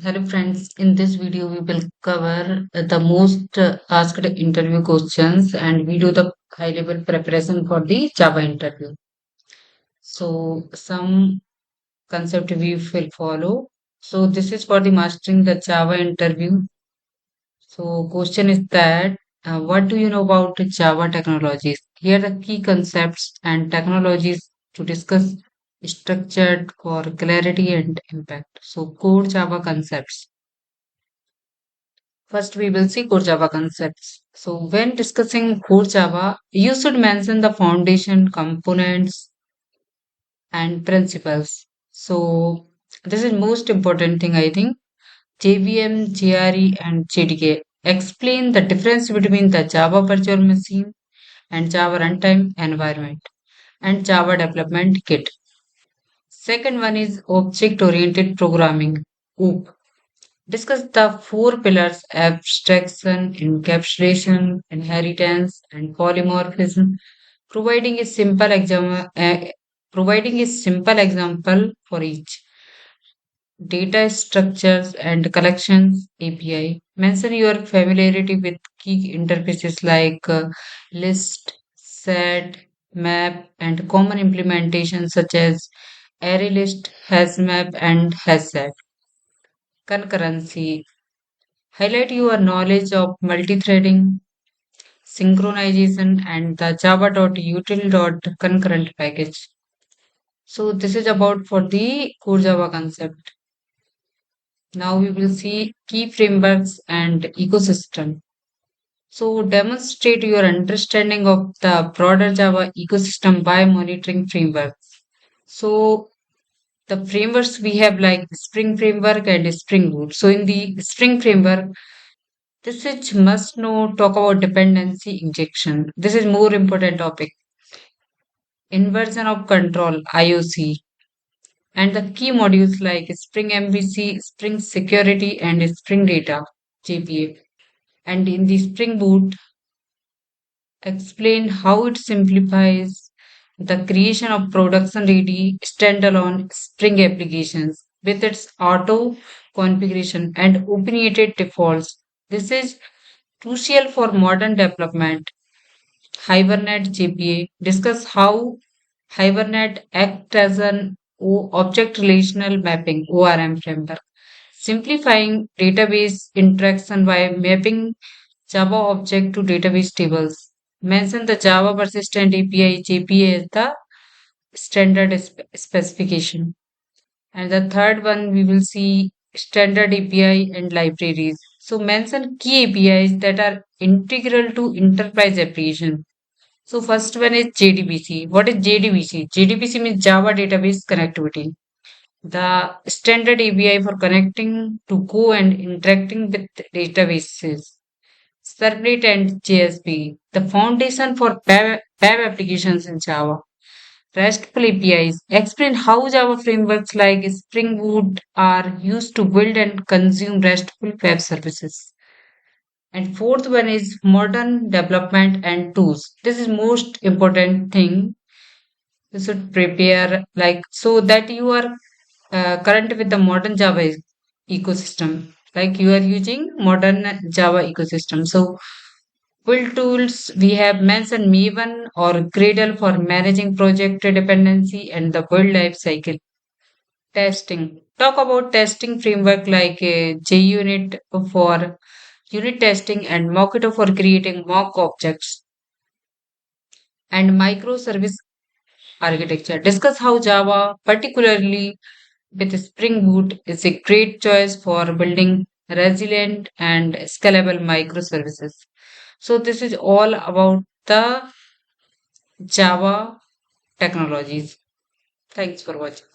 Hello friends, in this video we will cover the most asked interview questions and we do the high level preparation for the Java interview. So some concept we will follow. So this is for the mastering the Java interview. So question is that what do you know about Java technologies? Here are the key concepts and technologies to discuss structured for clarity and impact. So core Java concepts. First, we will see core Java concepts. So, when discussing core Java, you should mention the foundation components and principles. So, this is most important thing I think. JVM, JRE, and JDK explain the difference between the Java virtual machine and Java runtime environment and Java development kit. Second one is object oriented programming. OOP discuss the four pillars abstraction, encapsulation, inheritance, and polymorphism, providing a simple example for each. Data structures and collections API. Mention your familiarity with key interfaces like list, set, map, and common implementations such as ArrayList, HashMap, and HashSet. Concurrency. Highlight your knowledge of multi-threading, synchronization, and the java.util.concurrent package. So this is about for the core Java concept. Now we will see key frameworks and ecosystem. So demonstrate your understanding of the broader Java ecosystem by monitoring frameworks. So the frameworks we have like Spring Framework and Spring Boot. So in the Spring Framework, this is must know talk about dependency injection. This is more important topic. Inversion of control IOC and the key modules like Spring MVC, Spring Security and Spring Data JPA. And in the Spring Boot, explain how it simplifies the creation of production ready standalone Spring applications with its auto configuration and opinionated defaults. This is crucial for modern development. Hibernate JPA discuss how Hibernate acts as an object relational mapping ORM framework, simplifying database interaction by mapping Java object to database tables. Mention the Java Persistent API JPA as the standard specification. And the third one we will see standard API and libraries. So mention key APIs that are integral to enterprise application. So first one is JDBC. What is JDBC? JDBC means Java Database Connectivity. The standard API for connecting to Go and interacting with databases. Servlet and JSP, the foundation for web applications in Java. RESTful APIs explain how Java frameworks like Spring Boot are used to build and consume RESTful web services. And fourth one is modern development and tools. This is most important thing. You should prepare like so that you are current with the modern Java ecosystem. Like you are using modern Java ecosystem. So build tools we have mentioned Maven or Gradle for managing project dependency and the build life cycle. Testing. Talk about testing framework like JUnit for unit testing and Mockito for creating mock objects and microservice architecture. Discuss how Java, particularly with Spring Boot, is a great choice for building resilient and scalable microservices. So this is all about the Java technologies. Thanks for watching.